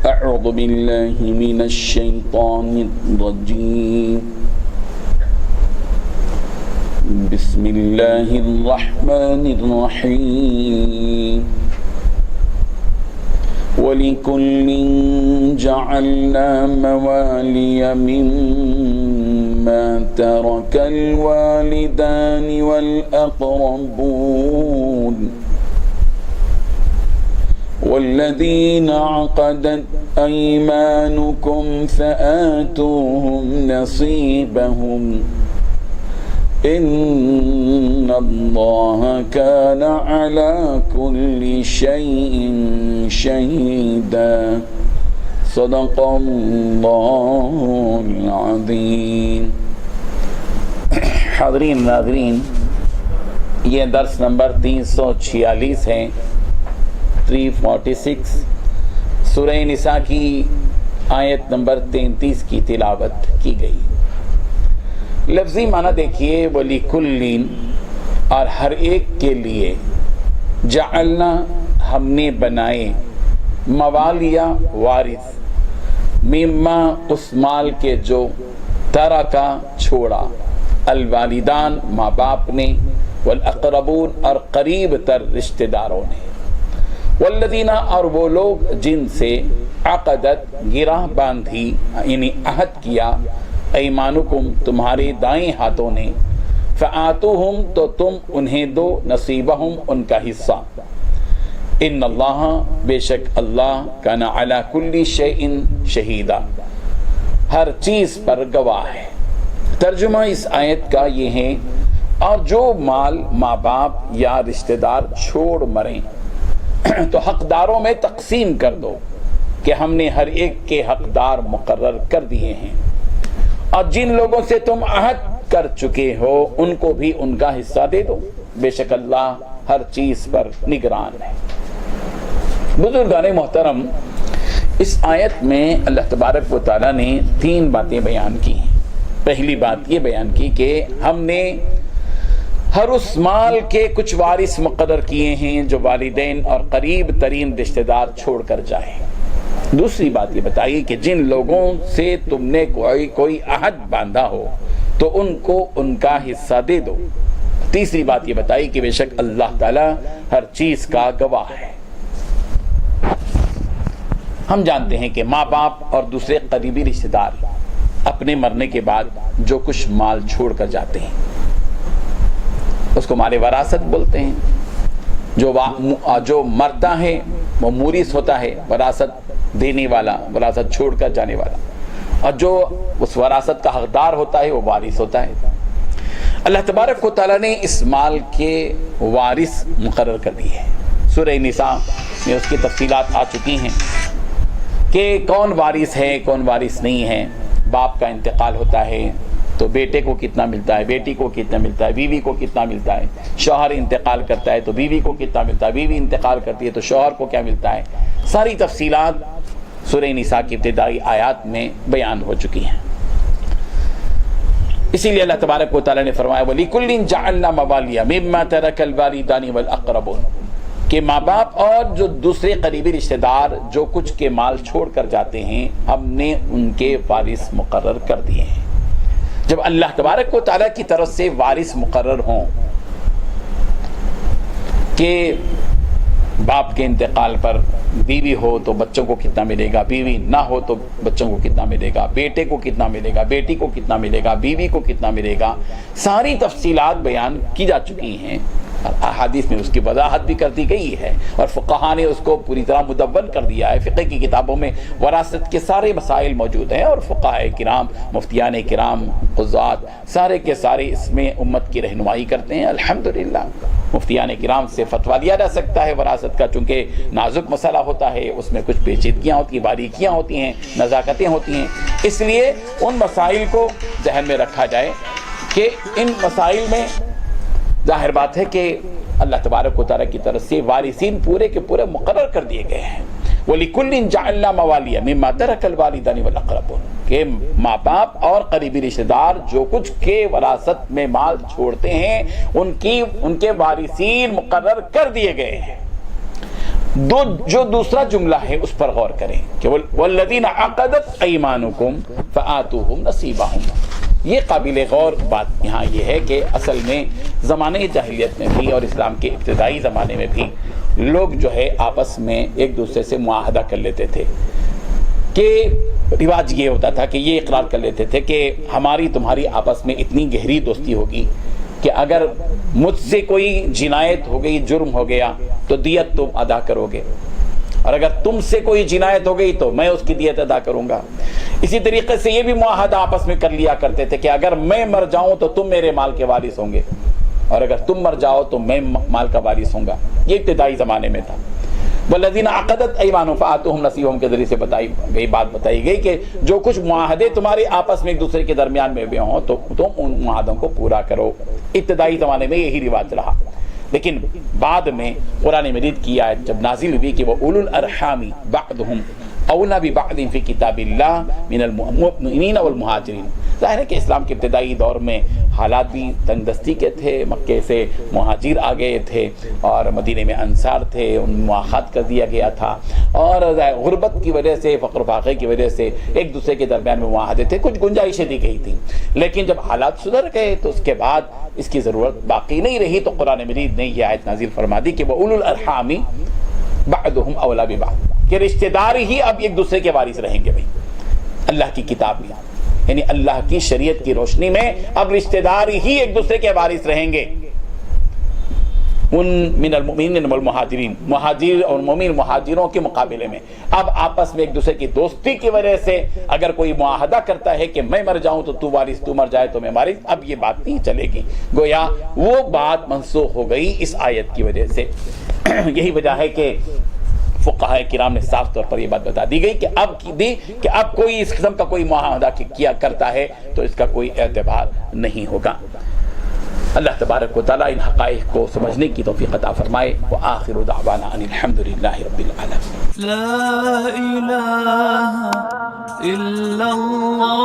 أعوذ بالله من الشيطان الرجيم بسم الله الرحمن الرحيم وَلِكُلٍّ جَعَلْنَا مَوَالِيَ مِمَّا تَرَكَ الْوَالِدَانِ وَالْأَقْرَبُونَ وَالَّذِينَ عَقَدَتْ أَيْمَانُكُمْ فَآتُوهُمْ نَصِيبَهُمْ إِنَّ اللَّهَ كَانَ عَلَى كُلِّ شَيْءٍ شَهِيدًا صدق اللہ العظیم۔ حاضرین ناظرین، یہ درس نمبر 346 ہے، 346 سورہ نساء کی آیت نمبر 33 کی تلاوت کی گئی۔ لفظی معنی دیکھیے، وَلِكُلٍّ اور ہر ایک کے لیے، جعلنا ہم نے بنائے، موالیہ وارث، مما اس مال کے جو ترکا چھوڑا، الوالدان ماں باپ نے، والاقربون اور قریب تر رشتہ داروں نے، والذین اور وہ لوگ جن سے عقدت گرہ باندھی یعنی عہد کیا، ایمانکم تمہارے دائیں ہاتھوں نے، فآتوہم تو تم انہیں دو، نصیبہم ان کا حصہ، ان اللہ بے شک اللہ کان علی کل شیء شہیدا ہر چیز پر گواہ ہے۔ ترجمہ اس آیت کا یہ ہے، اور جو مال ماں باپ یا رشتہ دار چھوڑ مریں تو حقداروں میں تقسیم کر دو کہ ہم نے ہر ایک کے حقدار مقرر کر دیے ہیں، اور جن لوگوں سے تم عہد کر چکے ہو ان کو بھی ان کا حصہ دے دو، بے شک اللہ ہر چیز پر نگران ہے۔ بزرگان محترم، اس آیت میں اللہ تبارک و تعالیٰ نے 3 باتیں بیان کی ہیں۔ پہلی بات یہ بیان کی کہ ہم نے ہر اس مال کے کچھ وارث مقرر کیے ہیں جو والدین اور قریب ترین رشتہ دار چھوڑ کر جائیں۔ دوسری بات یہ بتائی کہ جن لوگوں سے تم نے کوئی عہد باندھا ہو تو ان کو ان کا حصہ دے دو۔ تیسری بات یہ بتائی کہ بے شک اللہ تعالی ہر چیز کا گواہ ہے۔ ہم جانتے ہیں کہ ماں باپ اور دوسرے قریبی رشتہ دار اپنے مرنے کے بعد جو کچھ مال چھوڑ کر جاتے ہیں اس کو مال وراثت بولتے ہیں۔ جو مرتا ہے وہ مورث ہوتا ہے، وراثت دینے والا، وراثت چھوڑ کر جانے والا، اور جو اس وراثت کا حقدار ہوتا ہے وہ وارث ہوتا ہے۔ اللہ تبارک و تعالیٰ نے اس مال کے وارث مقرر کر دیے ہیں۔ سورہ نساء میں اس کی تفصیلات آ چکی ہیں کہ کون وارث ہے، کون وارث نہیں ہے۔ باپ کا انتقال ہوتا ہے تو بیٹے کو کتنا ملتا ہے، بیٹی کو کتنا ملتا ہے، بیوی کو کتنا ملتا ہے، شوہر انتقال کرتا ہے تو بیوی کو کتنا ملتا ہے، بیوی انتقال کرتی ہے تو شوہر کو کیا ملتا ہے۔ ساری تفصیلات سورہ نساء کی ابتدائی آیات میں بیان ہو چکی ہیں۔ اسی لیے اللہ تبارک و تعالیٰ نے فرمایا وَلِكُلٍّ جَعَلْنَا مَوَالِيَ مِمَّا تَرَكَ الْوَالِدَانِ وَالْأَقْرَبُونَ کہ ماں باپ اور جو دوسرے قریبی رشتہ دار جو کچھ کے مال چھوڑ کر جاتے ہیں ہم نے ان کے وارث مقرر کر دیے ہیں۔ جب اللہ تبارک و تعالیٰ کی طرف سے وارث مقرر ہوں کہ باپ کے انتقال پر بیوی ہو تو بچوں کو کتنا ملے گا، بیوی نہ ہو تو بچوں کو کتنا ملے گا، بیٹے کو کتنا ملے گا، بیٹی کو کتنا ملے گا، بیوی کو کتنا ملے گا، ساری تفصیلات بیان کی جا چکی ہیں، اور احادیث میں اس کی وضاحت بھی کر دی گئی ہے، اور فقہا نے اس کو پوری طرح مدون کر دیا ہے۔ فقہ کی کتابوں میں وراثت کے سارے مسائل موجود ہیں، اور فقہاء کرام، مفتیان کرام، قضات سارے کے سارے اس میں امت کی رہنمائی کرتے ہیں۔ الحمدللہ مفتیان کرام سے فتویٰ لیا جا سکتا ہے وراثت کا، چونکہ نازک مسئلہ ہوتا ہے، اس میں کچھ پیچیدگیاں ہوتی ہیں، باریکیاں ہوتی ہیں، نزاکتیں ہوتی ہیں، اس لیے ان مسائل کو ذہن میں رکھا جائے کہ ان مسائل میں ظاہر بات ہے کہ اللہ تبارک و تعالیٰ کی طرف سے وارثین پورے کے پورے مقرر کر دیے گئے ہیں۔ وَلِكُلٍّ جَعَلْنَا مَوَالِيَ مِمَّا تَرَكَ الْوَالِدَانِ وَالْأَقْرَبُونَ کہ ماں باپ اور قریبی رشتہ دار جو کچھ کے وراثت میں مال چھوڑتے ہیں ان کے وارثین مقرر کر دیے گئے ہیں۔ جو دوسرا جملہ ہے اس پر غور کریں کہ والذین عقدت ایمانکم فآتوہم نصیبہم. یہ قابل غور بات یہاں یہ ہے کہ اصل میں زمانے جاہلیت میں بھی اور اسلام کے ابتدائی زمانے میں بھی لوگ جو ہے آپس میں ایک دوسرے سے معاہدہ کر لیتے تھے کہ رواج یہ ہوتا تھا کہ یہ اقرار کر لیتے تھے کہ ہماری تمہاری آپس میں اتنی گہری دوستی ہوگی کہ اگر مجھ سے کوئی جنایت ہو گئی، جرم ہو گیا تو دیت تم ادا کرو گے، اور اگر تم سے کوئی جنایت ہو گئی تو میں اس کی دیت ادا کروں گا. اسی طریقے سے یہ بھی معاہدہ آپس میں کر لیا کرتے تھے کہ اگر میں مر جاؤں تو تم میرے مال کے وارث ہوں گے، اور اگر تم مر جاؤ تو میں مال کا وارث ہوں گا. یہ ابتدائی زمانے میں تھا. والذین عقدت ایمانہم فآتوہم نصیبہم کے ذریعے سے بتائی گئی کہ جو کچھ معاہدے تمہارے آپس میں ایک دوسرے کے درمیان میں بھی ہوں تو تم ان معاہدوں کو پورا کرو. ابتدائی زمانے میں یہی رواج رہا. لیکن بعد میں قرآن مجید کی آیت جب نازل ہوئی کہ وَأُولُو الْأَرْحَامِ بَعْضُهُمْ اولا ببعض فی کتاب اللہ من المؤمنین والمہاجرین. ظاہر ہے کہ اسلام کے ابتدائی دور میں حالات بھی تنگ دستی کے تھے. مکے سے مہاجر آ گئے تھے اور مدینے میں انصار تھے، ان مواخات کر دیا گیا تھا، اور غربت کی وجہ سے، فقر و فاقے کی وجہ سے ایک دوسرے کے درمیان میں معاہدے تھے، کچھ گنجائشیں دی گئی تھیں. لیکن جب حالات سدھر گئے تو اس کے بعد اس کی ضرورت باقی نہیں رہی تو قرآن مجید نے یہ آیت نازل فرما دی کہ وَأُولُو الْأَرْحَامِ بَعْضُهُمْ أَوْلَىٰ بِبَعْضٍ کہ رشتہ دار ہی اب ایک دوسرے کے وارث رہیں گے. بھائی اللہ کی کتاب میں، یعنی اللہ کی شریعت کی روشنی میں اب رشتہ دار ہی ایک دوسرے کے وارث رہیں گے. ان من المؤمنین والمہاجرین، مہاجر اور مومن مہاجروں کے مقابلے میں اب آپس میں ایک دوسرے کی دوستی کی وجہ سے اگر کوئی معاہدہ کرتا ہے کہ میں مر جاؤں تو تو وارث، تو مر جائے تو میں وارث، اب یہ بات نہیں چلے گی. گویا وہ بات منسوخ ہو گئی اس آیت کی وجہ سے. یہی وجہ ہے کہ فقہاء کرام نے صاف طور پر یہ بات بتا دی گئی کہ اب کوئی اس قسم کا کوئی معاہدہ کیا کرتا ہے تو اس کا کوئی اعتبار نہیں ہوگا. اللہ تبارک و تعالیٰ ان حقائق کو سمجھنے کی توفیق عطا فرمائے. وآخر دعوانا ان الحمدللہ رب العالمین. لا الہ الا اللہ